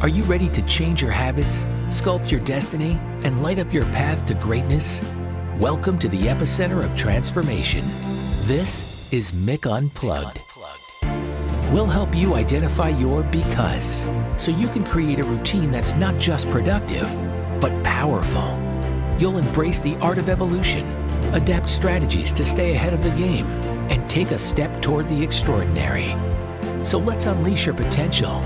Are you ready to change your habits, sculpt your destiny, and light up your path to greatness? Welcome to the epicenter of transformation. This is Mick Unplugged. We'll help you identify your because, so you can create a routine that's not just productive, but powerful. You'll embrace the art of evolution, adapt strategies to stay ahead of the game, and take a step toward the extraordinary. So let's unleash your potential.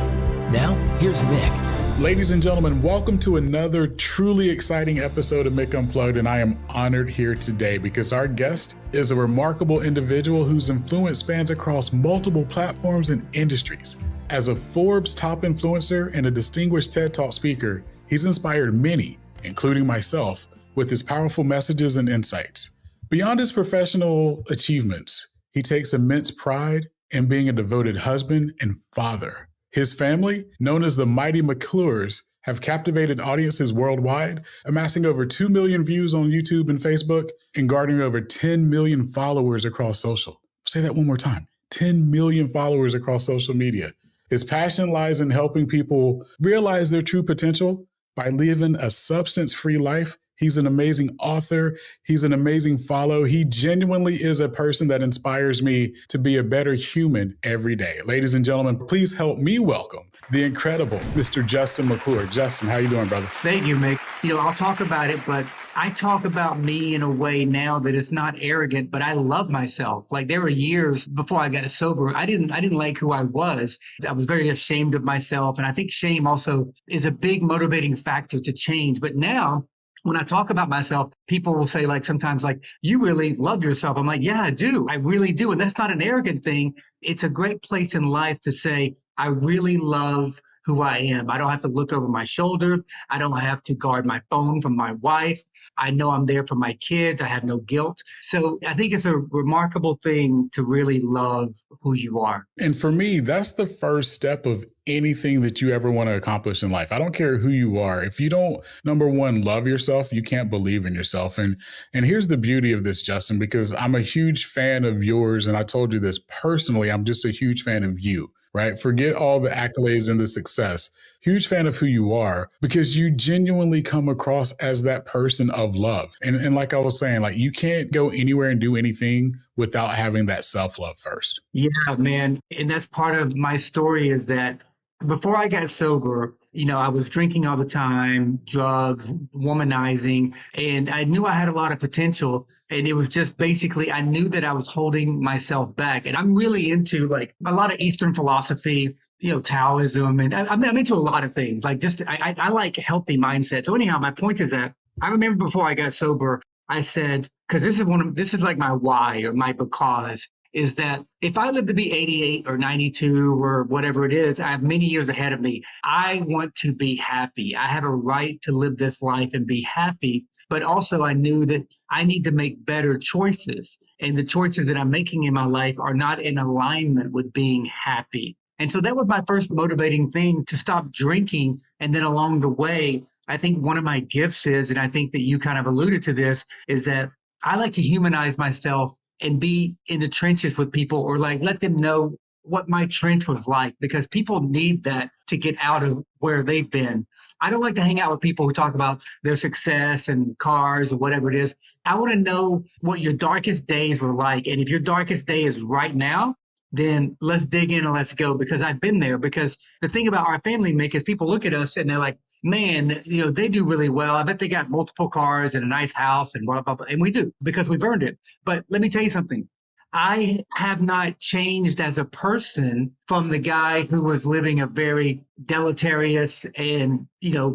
Now, here's Mick. Ladies and gentlemen, welcome to another truly exciting episode of Mick Unplugged, and I am honored here today because our guest is a remarkable individual whose influence spans across multiple platforms and industries. As a Forbes top influencer and a distinguished TED Talk speaker, he's inspired many, including myself, with his powerful messages and insights. Beyond his professional achievements, he takes immense pride in being a devoted husband and father. His family, known as the mighty McClures, have captivated audiences worldwide, amassing over 2 million views on YouTube and Facebook and garnering over 10 million followers across social. I'll say that one more time, 10 million followers across social media. His passion lies in helping people realize their true potential by living a substance-free life. He's an amazing author. He's an amazing follow. He genuinely is a person that inspires me to be a better human every day. Ladies and gentlemen, please help me welcome the incredible Mr. Justin McClure. Justin, how you doing, brother? Thank you, Mick. I'll talk about it, but I talk about me in a way now that it's not arrogant, but I love myself. Like there were years before I got sober, I didn't like who I was. I was very ashamed of myself. And I think shame also is a big motivating factor to change. But now, when I talk about myself, people will say sometimes you really love yourself. I'm like, yeah, I do. I really do. And that's not an arrogant thing. It's a great place in life to say, I really love who I am. I don't have to look over my shoulder. I don't have to guard my phone from my wife. I know I'm there for my kids. I have no guilt. So I think it's a remarkable thing to really love who you are. And for me, that's the first step of anything that you ever want to accomplish in life. I don't care who you are. If you don't, number one, love yourself, you can't believe in yourself. And here's the beauty of this, Justin, because I'm a huge fan of yours. And I told you this personally, I'm just a huge fan of you. Right? Forget all the accolades and the success. Huge fan of who you are because you genuinely come across as that person of love. And like I was saying, you can't go anywhere and do anything without having that self-love first. Yeah, man. And that's part of my story is that before I got sober, I was drinking all the time, drugs, womanizing, and I knew I had a lot of potential. And it was just basically, I knew that I was holding myself back. And I'm really into a lot of Eastern philosophy, Taoism, and I'm into a lot of things. I like healthy mindset. So anyhow, my point is that I remember before I got sober, I said, because this is like my why or my because, is that if I live to be 88 or 92 or whatever it is, I have many years ahead of me. I want to be happy. I have a right to live this life and be happy. But also I knew that I need to make better choices. And the choices that I'm making in my life are not in alignment with being happy. And so that was my first motivating thing, to stop drinking. And then along the way, I think one of my gifts is, and I think that you kind of alluded to this, is that I like to humanize myself and be in the trenches with people, or let them know what my trench was like, because people need that to get out of where they've been. I don't like to hang out with people who talk about their success and cars or whatever it is. I want to know what your darkest days were like. And if your darkest day is right now, then let's dig in and let's go, because I've been there. Because the thing about our family, Mick, is people look at us and they're like, man, they do really well. I bet they got multiple cars and a nice house and blah, blah, blah. And we do, because we've earned it. But let me tell you something. I have not changed as a person from the guy who was living a very deleterious and,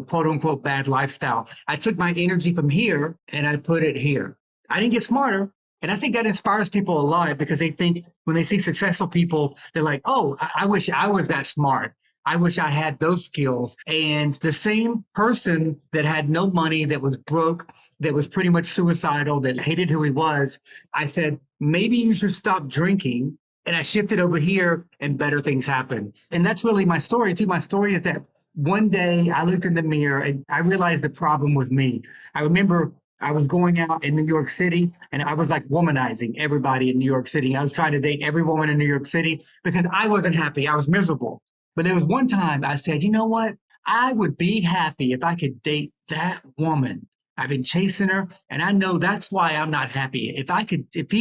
quote unquote, bad lifestyle. I took my energy from here and I put it here. I didn't get smarter. And I think that inspires people a lot, because they think when they see successful people, they're like, oh, I wish I was that smart. I wish I had those skills. And the same person that had no money, that was broke, that was pretty much suicidal, that hated who he was, I said, maybe you should stop drinking. And I shifted over here and better things happened. And that's really my story too. My story is that one day I looked in the mirror and I realized the problem was me. I remember I was going out in New York City and I was womanizing everybody in New York City. I was trying to date every woman in New York City because I wasn't happy. I was miserable. But there was one time I said, you know what? I would be happy if I could date that woman. I've been chasing her, and I know that's why I'm not happy.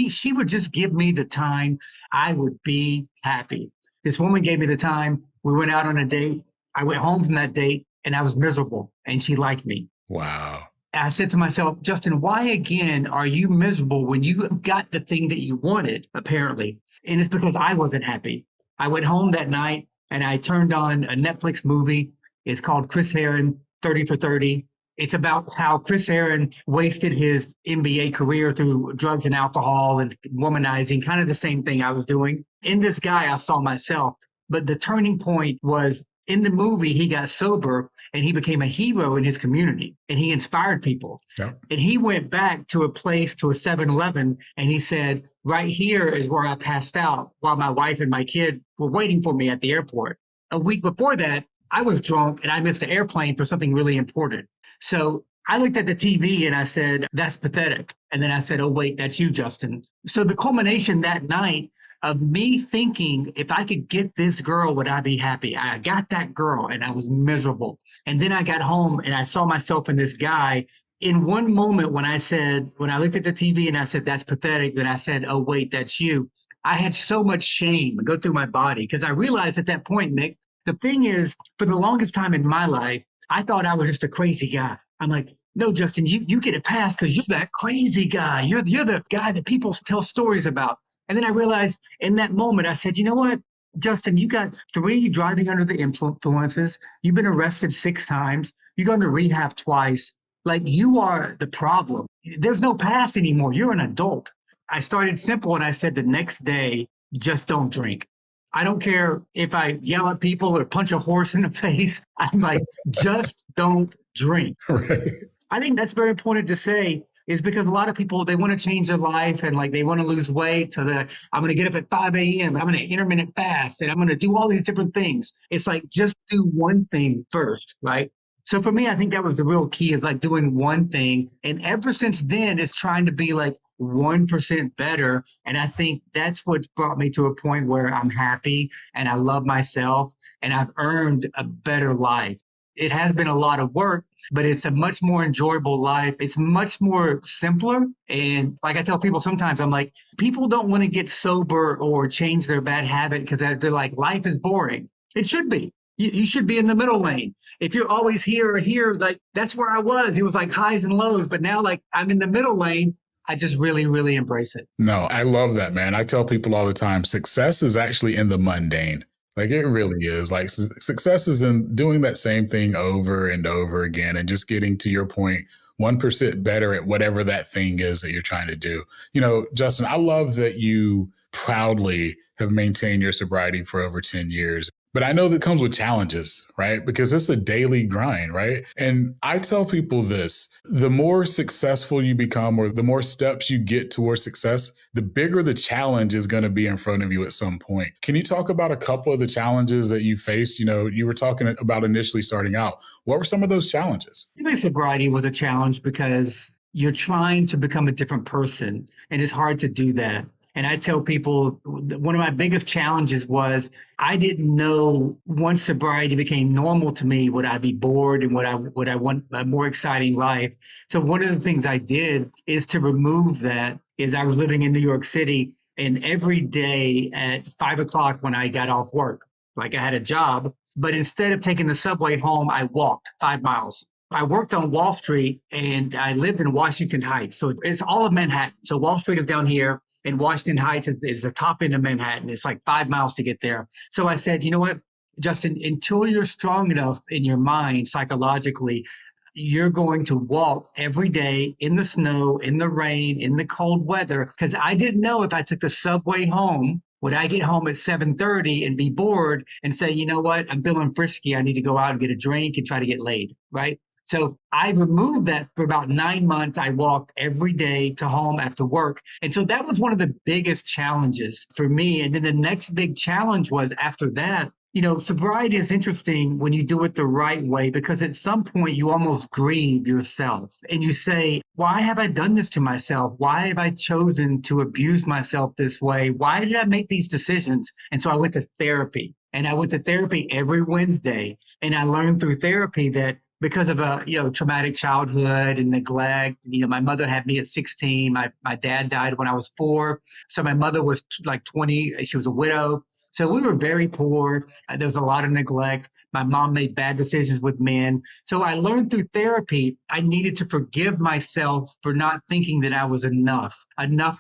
She would just give me the time, I would be happy. This woman gave me the time. We went out on a date. I went home from that date, and I was miserable, and she liked me. Wow. I said to myself, Justin, why again are you miserable when you got the thing that you wanted, apparently? And it's because I wasn't happy. I went home that night and I turned on a Netflix movie. It's called Chris Herron, 30 for 30. It's about how Chris Herron wasted his NBA career through drugs and alcohol and womanizing, kind of the same thing I was doing. In this guy, I saw myself. But the turning point was in the movie, he got sober and he became a hero in his community and he inspired people. Yeah. And he went back to a 7-Eleven, and he said, right here is where I passed out while my wife and my kid were waiting for me at the airport. A week before that, I was drunk and I missed the airplane for something really important. So I looked at the TV and I said, that's pathetic. And then I said, oh, wait, that's you, Justin. So the culmination that night of me thinking, if I could get this girl, would I be happy? I got that girl and I was miserable. And then I got home and I saw myself in this guy. In one moment when I looked at the TV and I said, that's pathetic, then I said, oh, wait, that's you. I had so much shame go through my body because I realized at that point, Mick, the thing is, for the longest time in my life, I thought I was just a crazy guy. I'm like, no, Justin, you get a pass because you're that crazy guy. You're the guy that people tell stories about. And then I realized in that moment, I said, you know what, Justin, you got 3 driving under the influences. You've been arrested 6 times. You're going to rehab twice. Like, you are the problem. There's no past anymore. You're an adult. I started simple and I said the next day, just don't drink. I don't care if I yell at people or punch a horse in the face. I'm like, just don't drink. Right. I think that's very important to say is because a lot of people, they want to change their life and like they want to lose weight. So that I'm going to get up at 5 a.m. I'm going to intermittent fast and I'm going to do all these different things. It's like, just do one thing first, right? So for me, I think that was the real key is like doing one thing. And ever since then, it's trying to be like 1% better. And I think that's what's brought me to a point where I'm happy and I love myself and I've earned a better life. It has been a lot of work, but it's a much more enjoyable life. It's much more simpler. And like I tell people sometimes, I'm like, people don't want to get sober or change their bad habit because they're like, life is boring. It should be. You should be in the middle lane. If you're always here or here, like that's where I was. It was like highs and lows, but now like I'm in the middle lane. I just really, really embrace it. No, I love that, man. I tell people all the time, success is actually in the mundane. Like it really is. Like success is in doing that same thing over and over again and just getting to your point 1% better at whatever that thing is that you're trying to do. You know, Justin, I love that you proudly have maintained your sobriety for over 10 years. But I know that comes with challenges, right? Because it's a daily grind, right? And I tell people this, the more successful you become or the more steps you get towards success, the bigger the challenge is going to be in front of you at some point. Can you talk about a couple of the challenges that you faced? You know, you were talking about initially starting out. What were some of those challenges? Sobriety was a challenge because you're trying to become a different person and it's hard to do that. And I tell people one of my biggest challenges was I didn't know once sobriety became normal to me, would I be bored and would I want a more exciting life? So one of the things I did is to remove that is I was living in New York City and every day at 5 o'clock when I got off work, like I had a job, but instead of taking the subway home, I walked 5 miles. I worked on Wall Street and I lived in Washington Heights. So it's all of Manhattan. So Wall Street is down here and Washington Heights is the top end of Manhattan. It's like 5 miles to get there. So I said, you know what, Justin, until you're strong enough in your mind psychologically, you're going to walk every day in the snow, in the rain, in the cold weather. Because I didn't know if I took the subway home, would I get home at 7:30 and be bored and say, you know what, I'm feeling frisky. I need to go out and get a drink and try to get laid, right? So I removed that for about 9 months. I walked every day to home after work. And so that was one of the biggest challenges for me. And then the next big challenge was after that, you know, sobriety is interesting when you do it the right way, because at some point you almost grieve yourself and you say, why have I done this to myself? Why have I chosen to abuse myself this way? Why did I make these decisions? And so I went to therapy. And I went to therapy every Wednesday. And I learned through therapy that because of a traumatic childhood and neglect, my mother had me at 16. My dad died when I was 4. So my mother was like 20. She was a widow. So we were very poor. There was a lot of neglect. My mom made bad decisions with men. So I learned through therapy, I needed to forgive myself for not thinking that I was enough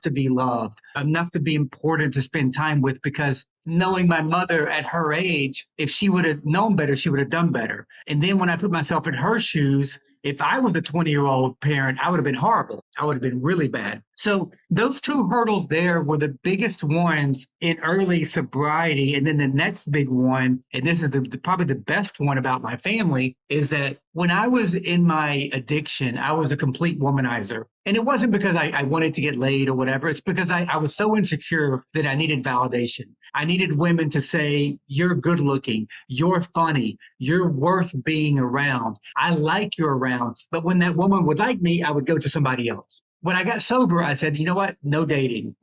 to be loved, enough to be important to spend time with, because knowing my mother at her age, if she would have known better, she would have done better. And then when I put myself in her shoes, if I was a 20-year-old parent, I would have been horrible. I would have been really bad. So those 2 hurdles there were the biggest ones in early sobriety. And then the next big one, and this is probably the best one about my family, is that when I was in my addiction, I was a complete womanizer. And it wasn't because I wanted to get laid or whatever. It's because I was so insecure that I needed validation. I needed women to say, you're good looking, you're funny, you're worth being around. I like you around. But when that woman would like me, I would go to somebody else. When I got sober, I said, you know what? No dating,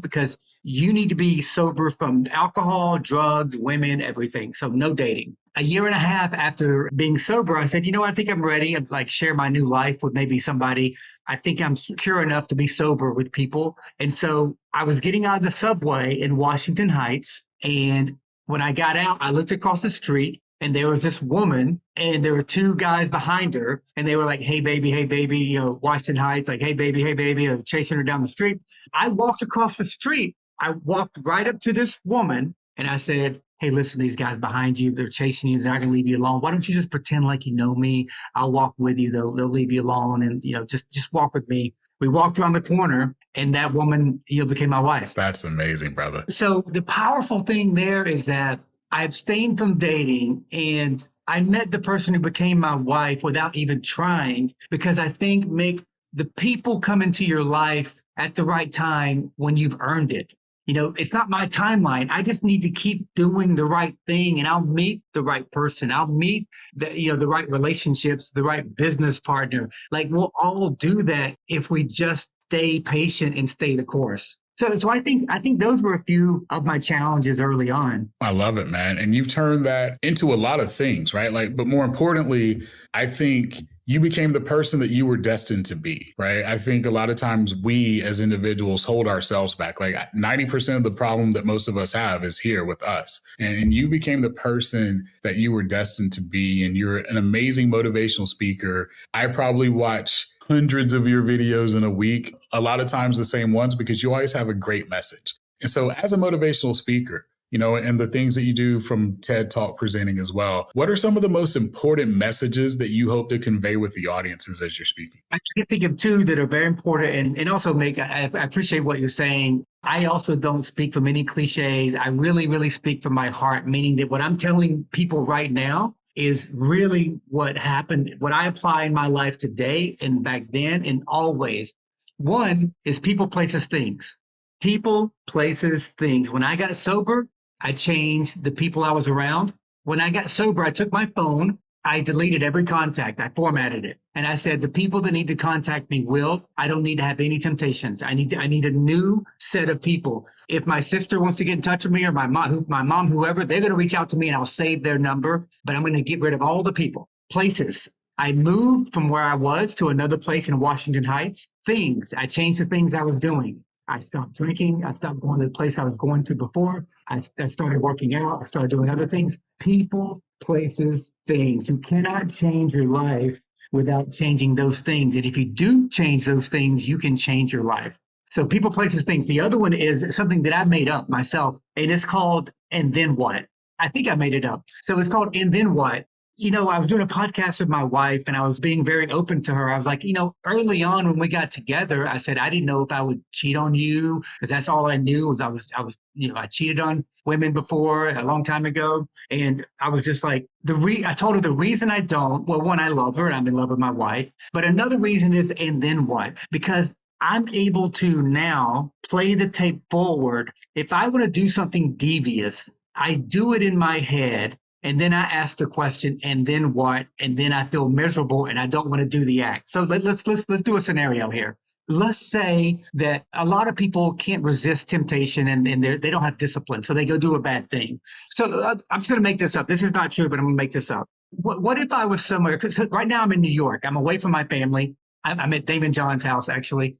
because you need to be sober from alcohol, drugs, women, everything. So no dating. A year and a half after being sober, I said, I think I'm ready. I'd like share my new life with maybe somebody. I think I'm secure enough to be sober with people. And so I was getting out of the subway in Washington Heights. And when I got out, I looked across the street. And there was this woman, and there were 2 guys behind her, and they were like, hey, baby, Washington Heights, like, hey, baby, chasing her down the street. I walked across the street. I walked right up to this woman, and I said, hey, listen, these guys behind you, they're chasing you. They're not going to leave you alone. Why don't you just pretend like you know me? I'll walk with you. They'll leave you alone, and, just walk with me. We walked around the corner, and that woman, became my wife. That's amazing, brother. So the powerful thing there is that I abstained from dating, and I met the person who became my wife without even trying, because I think, Mick, the people come into your life at the right time when you've earned it. It's not my timeline. I just need to keep doing the right thing, and I'll meet the right person. I'll meet the right relationships, the right business partner. Like, we'll all do that if we just stay patient and stay the course. So I think those were a few of my challenges early on. I love it, man. And you've turned that into a lot of things, right? But more importantly, I think you became the person that you were destined to be, right? I think a lot of times we as individuals hold ourselves back. Like 90% of the problem that most of us have is here with us. And you became the person that you were destined to be. And you're an amazing motivational speaker. I probably watch hundreds of your videos in a week, a lot of times the same ones, because you always have a great message. And so as a motivational speaker, and the things that you do from TED Talk presenting as well, what are some of the most important messages that you hope to convey with the audiences as you're speaking? I can think of 2 that are very important. And also, Mick, I appreciate what you're saying. I also don't speak from any cliches. I really, really speak from my heart, meaning that what I'm telling people right now is really what happened, what I apply in my life today and back then and always. One is people, places, things. People, places, things. When I got sober, I changed the people I was around. When I got sober, I took my phone, I deleted every contact, I formatted it. And I said, the people that need to contact me will. I don't need to have any temptations. I need a new set of people. If my sister wants to get in touch with me, or my mom, whoever, they're going to reach out to me, and I'll save their number. But I'm going to get rid of all the people. Places. I moved from where I was to another place in Washington Heights. Things. I changed the things I was doing. I stopped drinking. I stopped going to the place I was going to before. I started working out. I started doing other things. People, places, things. You cannot change your life without changing those things. And if you do change those things, you can change your life. So people, places, things. The other one is something that I made up myself, and it's called And Then What? I think I made it up. So it's called And Then What? I was doing a podcast with my wife, and I was being very open to her. I was like, early on when we got together, I said, I didn't know if I would cheat on you, because that's all I knew was I cheated on women before a long time ago. And I was just like, I told her the reason I don't, well, one, I love her and I'm in love with my wife. But another reason is, and then what? Because I'm able to now play the tape forward. If I want to do something devious, I do it in my head. And then I ask the question, and then what? And then I feel miserable and I don't want to do the act. So let's do a scenario here. let's say that a lot of people can't resist temptation and they don't have discipline. So they go do a bad thing. So I'm just going to make this up. This is not true, but I'm going to make this up. What if I was somewhere? Because right now I'm in New York. I'm away from my family. I'm at Damon John's house, actually.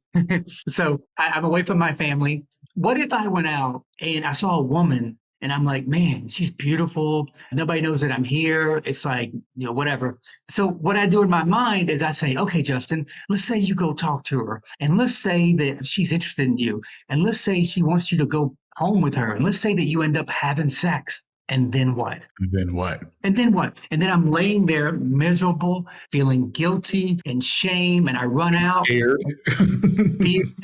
So I'm away from my family. What if I went out and I saw a woman and I'm like, man, she's beautiful. Nobody knows that I'm here. It's like, whatever. So what I do in my mind is I say, okay, Justin, let's say you go talk to her and let's say that she's interested in you. And let's say she wants you to go home with her. And let's say that you end up having sex. And then what? And then what? And then what? And then I'm laying there miserable, feeling guilty and shame. And I run out. Scared.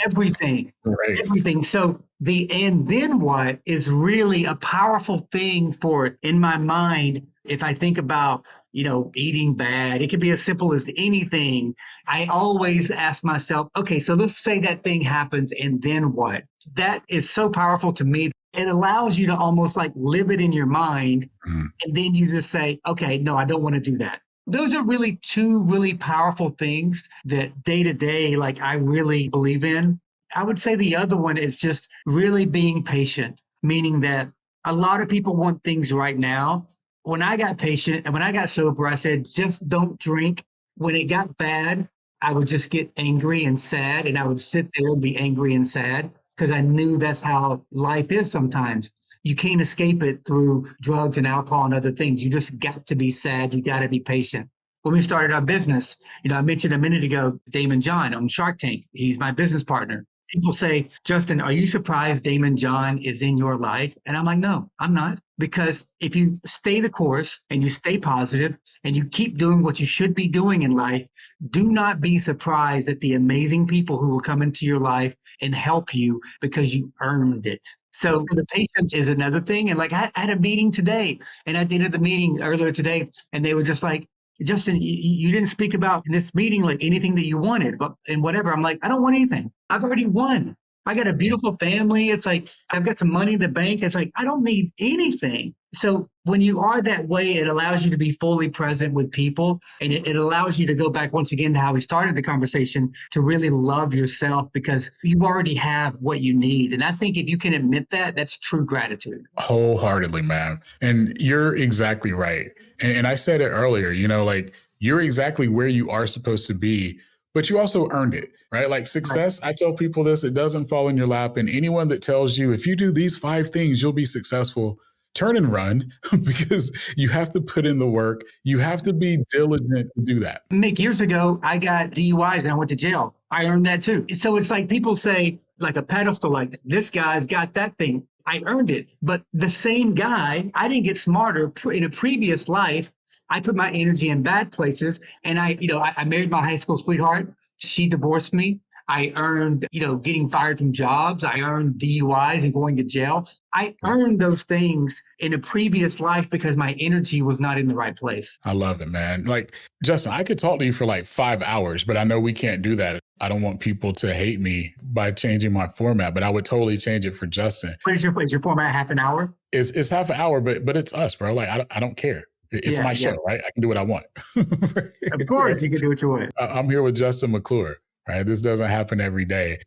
Everything. Right. Everything. So the and then what is really a powerful thing for in my mind. If I think about, eating bad, it could be as simple as anything. I always ask myself, okay, so let's say that thing happens and then what? That is so powerful to me. It allows you to almost like live it in your mind. And then you just say, okay, no, I don't want to do that. Those are really two really powerful things that day to day, like I really believe in. I would say the other one is just really being patient, meaning that a lot of people want things right now. When I got patient and when I got sober, I said, just don't drink. When it got bad, I would just get angry and sad, and I would sit there and be angry and sad because I knew that's how life is sometimes. You can't escape it through drugs and alcohol and other things. You just got to be sad. You got to be patient. When we started our business, I mentioned a minute ago, Damon John on Shark Tank. He's my business partner. People say, Justin, are you surprised Damon John is in your life? And I'm like, no, I'm not. Because if you stay the course and you stay positive and you keep doing what you should be doing in life, do not be surprised at the amazing people who will come into your life and help you because you earned it. So the patience is another thing. And like I had a meeting today and at the end of the meeting earlier today, and they were just like, Justin, you didn't speak about in this meeting like anything that you wanted, but and whatever. I'm like, I don't want anything. I've already won. I got a beautiful family. It's like I've got some money in the bank. It's like I don't need anything. So when you are that way, it allows you to be fully present with people, and it allows you to go back once again to how we started the conversation, to really love yourself because you already have what you need. And I think if you can admit that, that's true gratitude. Wholeheartedly, man. And you're exactly right. And I said it earlier, like you're exactly where you are supposed to be, but you also earned it, right? Like success, I tell people this, it doesn't fall in your lap. And anyone that tells you, if you do these 5 things, you'll be successful, turn and run because you have to put in the work. You have to be diligent to do that. Mick, years ago, I got DUIs and I went to jail. I earned that too. So it's like people say, like a pedestal, like this guy's got that thing. I earned it. But the same guy, I didn't get smarter in a previous life. I put my energy in bad places. And I married my high school sweetheart. She divorced me. I earned, getting fired from jobs. I earned DUIs and going to jail. I earned those things in a previous life because my energy was not in the right place. I love it, man. Like, Justin, I could talk to you for like 5 hours, but I know we can't do that. I don't want people to hate me by changing my format, but I would totally change it for Justin. What is your format? Half an hour? It's half an hour, but it's us, bro. Like, I don't care. It's my show, right? I can do what I want. Of course, you can do what you want. I'm here with Justin McClure, right? This doesn't happen every day.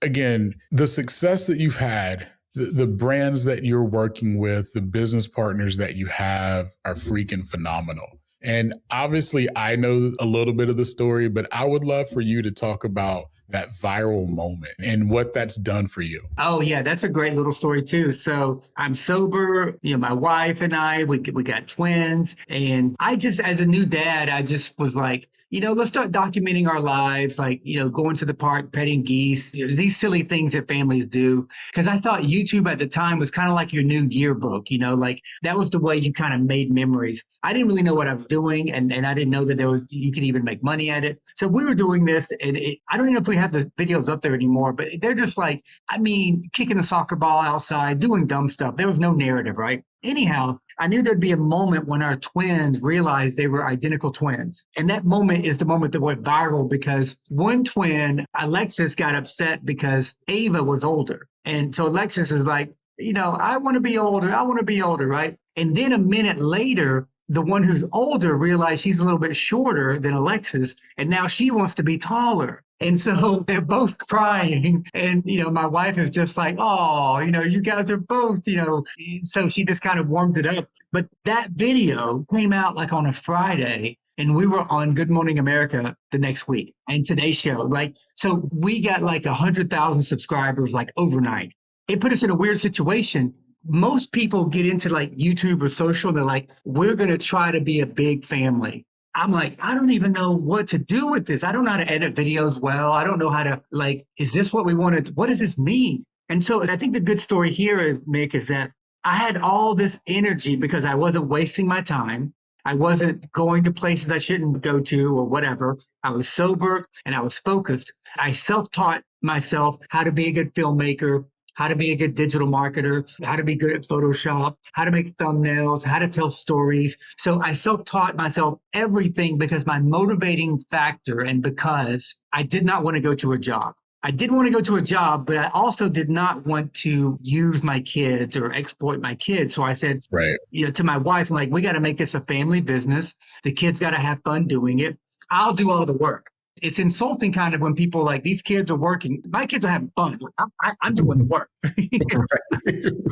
Again, the success that you've had, the brands that you're working with, the business partners that you have are freaking phenomenal. And obviously, I know a little bit of the story, but I would love for you to talk about that viral moment and what that's done for you. Oh, yeah, that's a great little story, too. So I'm sober. My wife and I, we got twins. And I just, as a new dad, I just was like, let's start documenting our lives, like, going to the park, petting geese, these silly things that families do. Because I thought YouTube at the time was kind of like your new yearbook, like that was the way you kind of made memories. I didn't really know what I was doing, and I didn't know that you could even make money at it. So we were doing this, and I don't even know if we have the videos up there anymore, but they're just like, kicking the soccer ball outside, doing dumb stuff. There was no narrative, right? Anyhow, I knew there'd be a moment when our twins realized they were identical twins. And that moment is the moment that went viral because one twin, Alexis, got upset because Ava was older. And so Alexis is like, I want to be older. I want to be older, right? And then a minute later, the one who's older realized she's a little bit shorter than Alexis, and now she wants to be taller. And so they're both crying. And, my wife is just like, oh, you guys are both, so she just kind of warmed it up. But that video came out like on a Friday, and we were on Good Morning America the next week and Today's Show. So we got like 100,000 subscribers like overnight. It put us in a weird situation. Most people get into like YouTube or social, and they're like, we're going to try to be a big family. I'm like, I don't even know what to do with this. I don't know how to edit videos well. I don't know how to is this what we wanted? What does this mean? And so I think the good story here is, Mick, is that I had all this energy because I wasn't wasting my time. I wasn't going to places I shouldn't go to or whatever. I was sober and I was focused. I self-taught myself how to be a good filmmaker, how to be a good digital marketer, how to be good at Photoshop, how to make thumbnails, how to tell stories. So I self-taught myself everything because my motivating factor, and because I did not want to go to a job. I did want to go to a job, but I also did not want to use my kids or exploit my kids. So I said, Right. to my wife, I'm like, we got to make this a family business. The kids got to have fun doing it. I'll do all the work. It's insulting kind of when people like, these kids are working. My kids are having fun. I'm doing the work.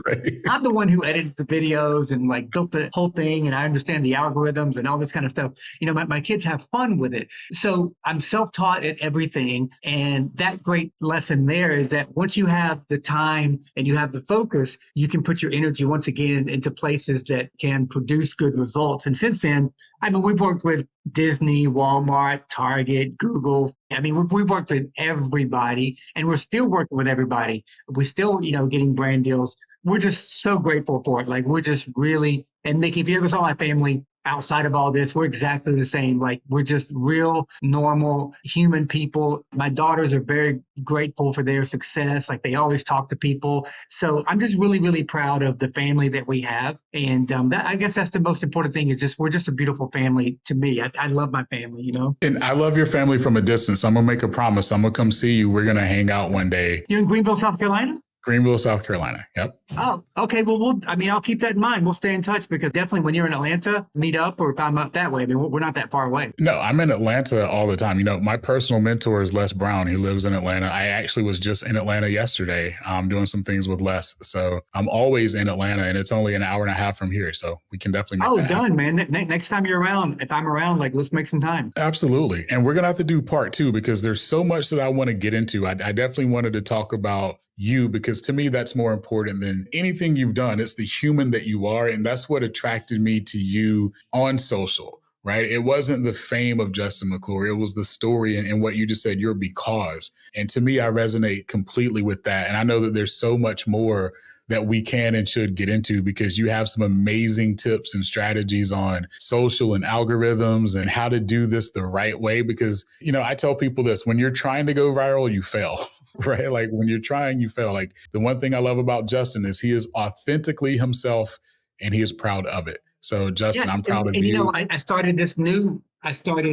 Right. I'm the one who edited the videos and built the whole thing, and I understand the algorithms and all this kind of stuff. My kids have fun with it. So I'm self-taught at everything. And that great lesson there is that once you have the time and you have the focus, you can put your energy once again into places that can produce good results. And since then, we've worked with Disney, Walmart, Target, Google. We've worked with everybody, and we're still working with everybody. We're still, getting brand deals. We're just so grateful for it. We're just really, and Mickey, if you ever saw my family outside of all this, we're exactly the same. We're just real, normal, human people. My daughters are very grateful for their success. They always talk to people. So I'm just really, really proud of the family that we have. And I guess that's the most important thing, is we're just a beautiful family to me. I love my family, And I love your family from a distance. I'm going to make a promise. I'm going to come see you. We're going to hang out one day. You're in Greenville, South Carolina? Greenville, South Carolina. Yep. Oh, okay. Well, I'll keep that in mind. We'll stay in touch, because definitely when you're in Atlanta, meet up, or if I'm up that way. We're not that far away. No, I'm in Atlanta all the time. My personal mentor is Les Brown. He lives in Atlanta. I actually was just in Atlanta yesterday, doing some things with Les. So I'm always in Atlanta, and it's only an hour and a half from here. So we can definitely make that done, happen. Man. Next time you're around, if I'm around, let's make some time. Absolutely. And we're going to have to do part 2, because there's so much that I want to get into. I definitely wanted to talk about you, because to me, that's more important than anything you've done. It's the human that you are. And that's what attracted me to you on social, right? It wasn't the fame of Justin McClure. It was the story and what you just said, your because. And to me, I resonate completely with that. And I know that there's so much more that we can and should get into, because you have some amazing tips and strategies on social and algorithms and how to do this the right way. Because, I tell people this: when you're trying to go viral, you fail, right? When you're trying, you fail. The one thing I love about Justin is he is authentically himself, and he is proud of it. So Justin, I'm proud of you. I started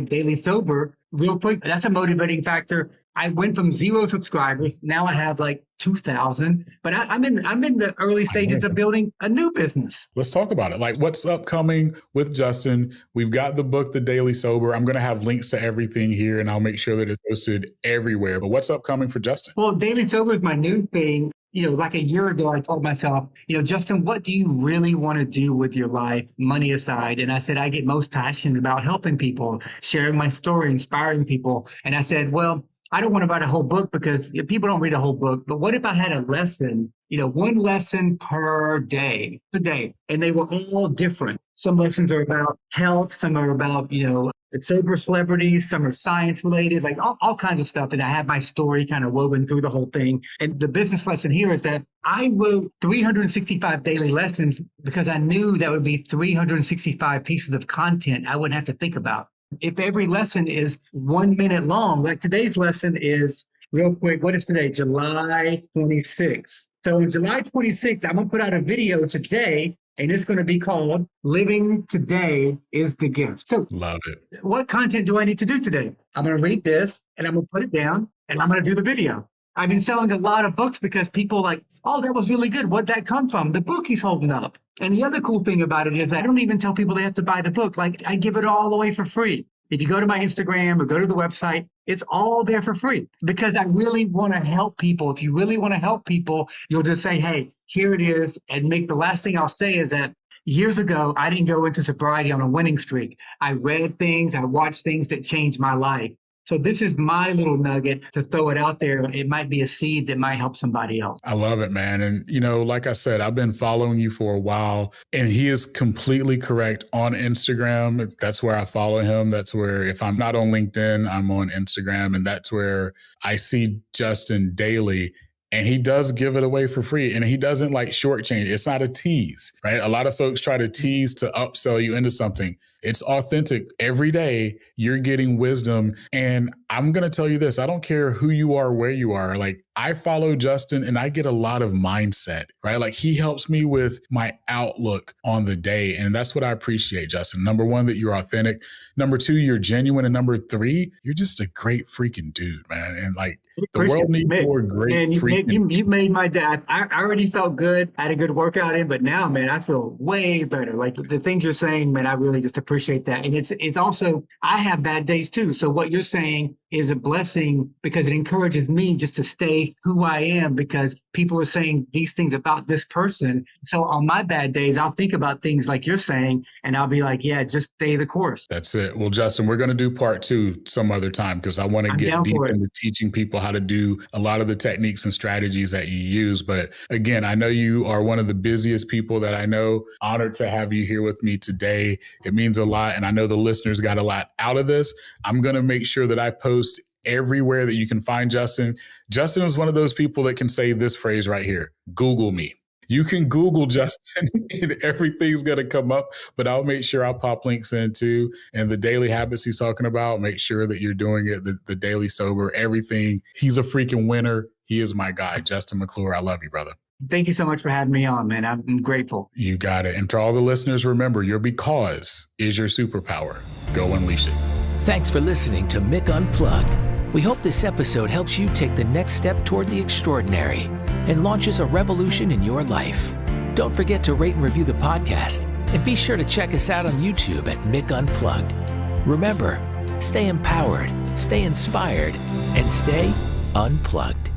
Daily Sober real quick. That's a motivating factor. I went from 0 subscribers. Now I have 2,000, but I'm in the early stages of building a new business. Let's talk about it. What's upcoming with Justin? We've got the book, The Daily Sober. I'm going to have links to everything here, and I'll make sure that it's posted everywhere. But what's upcoming for Justin? Well, Daily Sober is my new thing. A year ago, I told myself, Justin, what do you really want to do with your life, money aside? And I said, I get most passionate about helping people, sharing my story, inspiring people. And I said, well, I don't want to write a whole book, because people don't read a whole book. But what if I had a lesson, one lesson per day, and they were all different. Some lessons are about health. Some are about, sober celebrities. Some are science related, all kinds of stuff. And I have my story kind of woven through the whole thing. And the business lesson here is that I wrote 365 daily lessons, because I knew that would be 365 pieces of content I wouldn't have to think about. If every lesson is 1 minute long, like today's lesson is, real quick, what is today? July 26th. So on July 26th, I'm going to put out a video today, and it's going to be called Living Today is the Gift. So love it. What content do I need to do today? I'm going to read this, and I'm going to put it down, and I'm going to do the video. I've been selling a lot of books because people oh, that was really good. Where'd that come from? The book he's holding up. And the other cool thing about it is I don't even tell people they have to buy the book. Like I give it all away for free. If you go to my Instagram or go to the website, it's all there for free because I really want to help people. If you really want to help people, you'll just say, hey, here it is. And the last thing I'll say is that years ago, I didn't go into sobriety on a winning streak. I read things, I watched things that changed my life. So this is my little nugget to throw it out there. It might be a seed that might help somebody else. I love it, man. And, like I said, I've been following you for a while, and he is completely correct on Instagram. That's where I follow him. That's where, if I'm not on LinkedIn, I'm on Instagram. And that's where I see Justin daily. And he does give it away for free. And he doesn't like shortchange. It's not a tease, right? A lot of folks try to tease to upsell you into something. It's authentic. Every day you're getting wisdom. And I'm going to tell you this. I don't care who you are, where you are. Like I follow Justin and I get a lot of mindset, right? Like he helps me with my outlook on the day. And that's what I appreciate, Justin. Number one, that you're authentic. Number two, you're genuine. And number three, you're just a great freaking dude, man. And like the world needs more great freaking. You made my day. I already felt good. I had a good workout in, but now, man, I feel way better. Like the things you're saying, man, I really just appreciate that. And it's also, I have bad days too. So what you're saying is a blessing because it encourages me just to stay who I am because people are saying these things about this person. So on my bad days, I'll think about things like you're saying and I'll be like, yeah, just stay the course. That's it. Well, Justin, we're going to do part 2 some other time because I want to get deep into teaching people how to do a lot of the techniques and strategies that you use. But again, I know you are one of the busiest people that I know. Honored to have you here with me today. It means a lot. And I know the listeners got a lot out of this. I'm going to make sure that I post everywhere that you can find Justin. Justin is one of those people that can say this phrase right here, Google me. You can Google Justin and everything's going to come up, but I'll make sure I'll pop links in too. And the daily habits he's talking about, make sure that you're doing it, the daily sober, everything. He's a freaking winner. He is my guy, Justin McClure. I love you, brother. Thank you so much for having me on, man. I'm grateful. You got it. And to all the listeners, remember, your because is your superpower. Go unleash it. Thanks for listening to Mick Unplugged. We hope this episode helps you take the next step toward the extraordinary and launches a revolution in your life. Don't forget to rate and review the podcast, and be sure to check us out on YouTube at Mick Unplugged. Remember, stay empowered, stay inspired, and stay unplugged.